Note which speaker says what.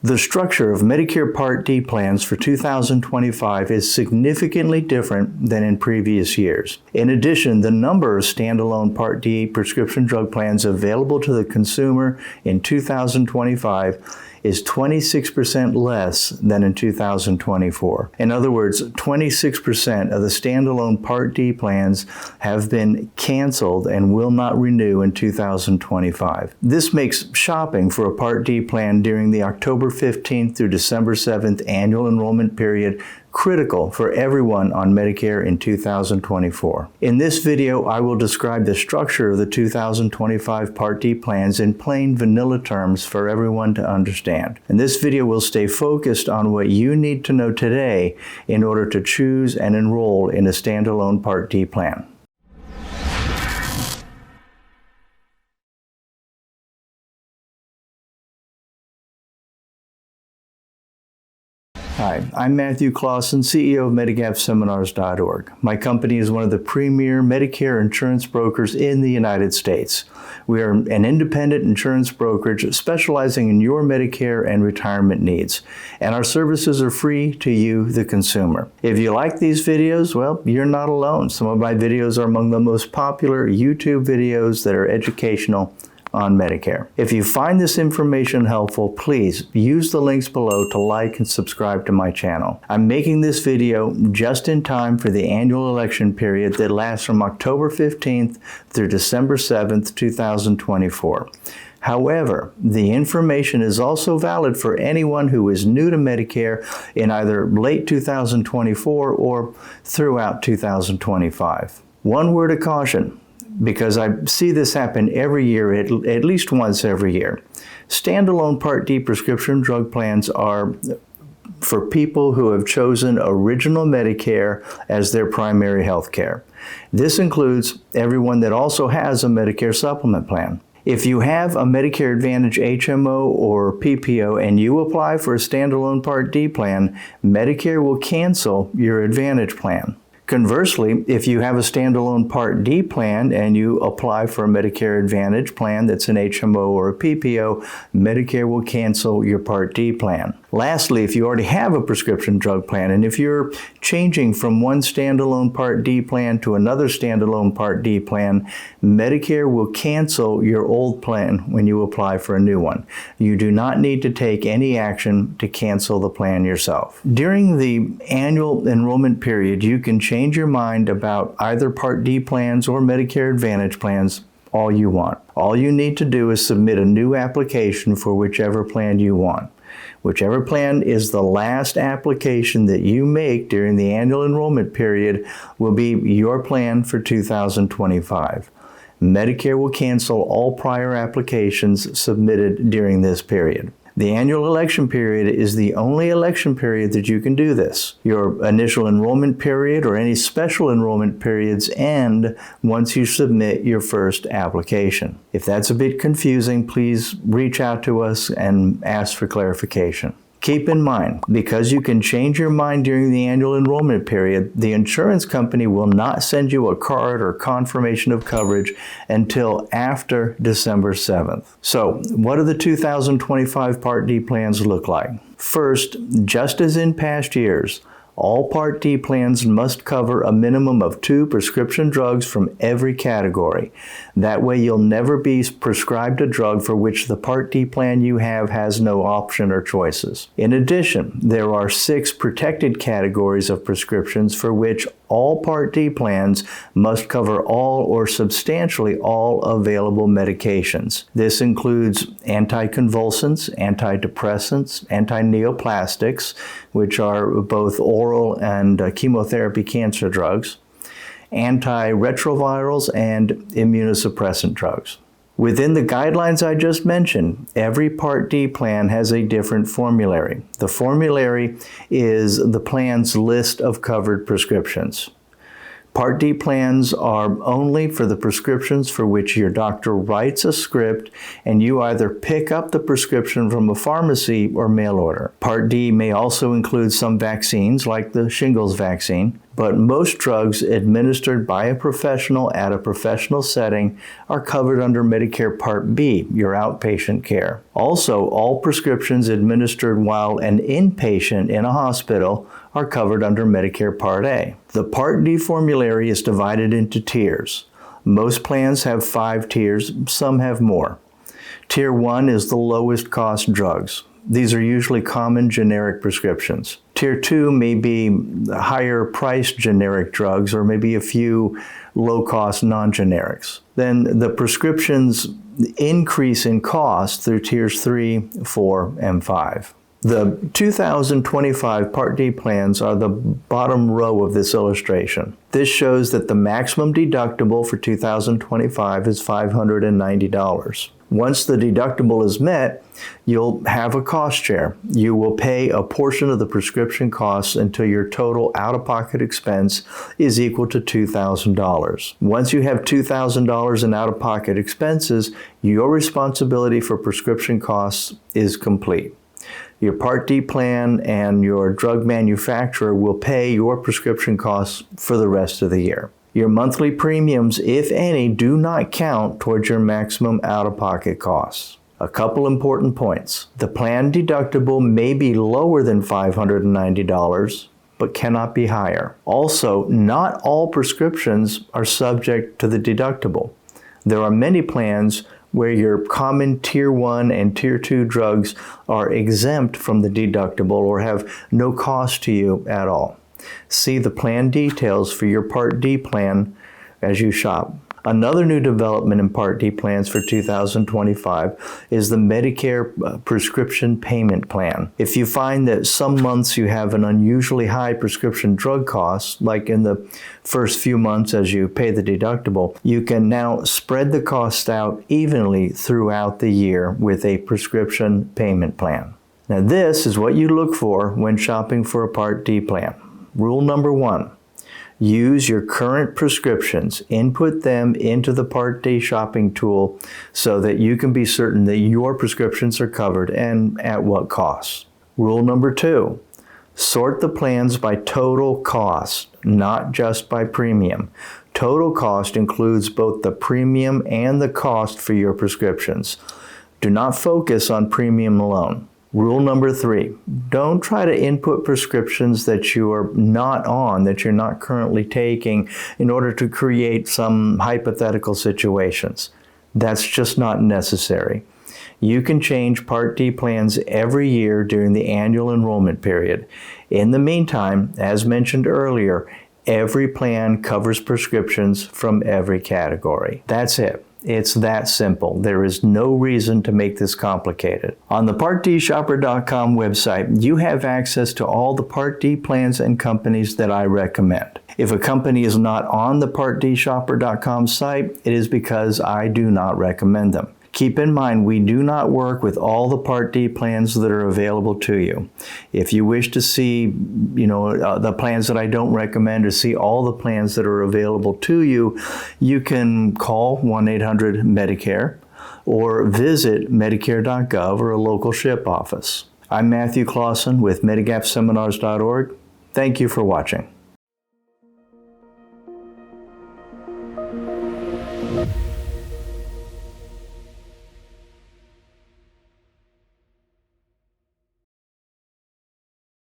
Speaker 1: The structure of Medicare Part D plans for 2025 is significantly different than in previous years. In addition, the number of standalone Part D prescription drug plans available to the consumer in 2025 is 26% less than in 2024. In other words, 26% of the standalone Part D plans have been canceled and will not renew in 2025. This makes shopping for a Part D plan during the October 15th through December 7th annual enrollment period critical for everyone on Medicare in 2024. In this video, I will describe the structure of the 2025 Part D plans in plain vanilla terms for everyone to understand. And this video will stay focused on what you need to know today in order to choose and enroll in a standalone Part D plan. Hi, I'm Matthew Clausen, CEO of MedigapSeminars.org. My company is one of the premier Medicare insurance brokers in the United States. We are an independent insurance brokerage specializing in your Medicare and retirement needs, and our services are free to you, the consumer. If you like these videos, well, you're not alone. Some of my videos are among the most popular YouTube videos that are educational on Medicare. If you find this information helpful, please use the links below to like and subscribe to my channel. I'm making this video just in time for the annual election period that lasts from October 15th through December 7th, 2024. However, the information is also valid for anyone who is new to Medicare in either late 2024 or throughout 2025. One word of caution, because I see this happen every year, at least once every year. Standalone Part D prescription drug plans are for people who have chosen original Medicare as their primary health care. This includes everyone that also has a Medicare supplement plan. If you have a Medicare Advantage HMO or PPO and you apply for a standalone Part D plan, Medicare will cancel your Advantage plan. Conversely, if you have a standalone Part D plan and you apply for a Medicare Advantage plan that's an HMO or a PPO, Medicare will cancel your Part D plan. Lastly, if you already have a prescription drug plan and if you're changing from one standalone Part D plan to another standalone Part D plan, Medicare will cancel your old plan when you apply for a new one. You do not need to take any action to cancel the plan yourself. During the annual enrollment period, you can change your mind about either Part D plans or Medicare Advantage plans all you want. All you need to do is submit a new application for whichever plan you want. Whichever plan is the last application that you make during the annual enrollment period will be your plan for 2025. Medicare will cancel all prior applications submitted during this period. The annual election period is the only election period that you can do this. Your initial enrollment period or any special enrollment periods end once you submit your first application. If that's a bit confusing, please reach out to us and ask for clarification. Keep in mind, because you can change your mind during the annual enrollment period, the insurance company will not send you a card or confirmation of coverage until after December 7th. So, what do the 2025 Part D plans look like? First, just as in past years, all Part D plans must cover a minimum of 2 prescription drugs from every category. That way you'll never be prescribed a drug for which the Part D plan you have has no option or choices. In addition, there are 6 protected categories of prescriptions for which all Part D plans must cover all or substantially all available medications. This includes anticonvulsants, antidepressants, antineoplastics, which are both oral and chemotherapy cancer drugs, antiretrovirals, and immunosuppressant drugs. Within the guidelines I just mentioned, every Part D plan has a different formulary. The formulary is the plan's list of covered prescriptions. Part D plans are only for the prescriptions for which your doctor writes a script and you either pick up the prescription from a pharmacy or mail order. Part D may also include some vaccines like the shingles vaccine, but most drugs administered by a professional at a professional setting are covered under Medicare Part B, your outpatient care. Also, all prescriptions administered while an inpatient in a hospital are covered under Medicare Part A. The Part D formulary is divided into tiers. Most plans have 5 tiers, some have more. Tier 1 is the lowest cost drugs. These are usually common generic prescriptions. Tier 2 may be higher priced generic drugs or maybe a few low-cost non-generics. Then the prescriptions increase in cost through tiers 3, 4, and 5. The 2025 Part D plans are the bottom row of this illustration. This shows that the maximum deductible for 2025 is $590. Once the deductible is met, you'll have a cost share. You will pay a portion of the prescription costs until your total out-of-pocket expense is equal to $2,000. Once you have $2,000 in out-of-pocket expenses, your responsibility for prescription costs is complete. Your Part D plan and your drug manufacturer will pay your prescription costs for the rest of the year. Your monthly premiums, if any, do not count towards your maximum out-of-pocket costs. A couple important points. The plan deductible may be lower than $590, but cannot be higher. Also, not all prescriptions are subject to the deductible. There are many plans where your common Tier 1 and Tier 2 drugs are exempt from the deductible or have no cost to you at all. See the plan details for your Part D plan as you shop. Another new development in Part D plans for 2025 is the Medicare prescription payment plan. If you find that some months you have an unusually high prescription drug cost, like in the first few months as you pay the deductible, you can now spread the cost out evenly throughout the year with a prescription payment plan. Now this is what you look for when shopping for a Part D plan. Rule number 1. Use your current prescriptions, input them into the Part D shopping tool so that you can be certain that your prescriptions are covered and at what cost. Rule number 2, sort the plans by total cost, not just by premium. Total cost includes both the premium and the cost for your prescriptions. Do not focus on premium alone. Rule number 3, don't try to input prescriptions that you are not on, that you're not currently taking in order to create some hypothetical situations. That's just not necessary. You can change Part D plans every year during the annual enrollment period. In the meantime, as mentioned earlier, every plan covers prescriptions from every category. That's it. It's that simple. There is no reason to make this complicated. On the PartDShopper.com website, you have access to all the Part D plans and companies that I recommend. If a company is not on the PartDShopper.com site, it is because I do not recommend them. Keep in mind, we do not work with all the Part D plans that are available to you. If you wish to see, the plans that I don't recommend or see all the plans that are available to you, you can call 1-800-MEDICARE or visit Medicare.gov or a local SHIP office. I'm Matthew Clausen with MedigapSeminars.org. Thank you for watching.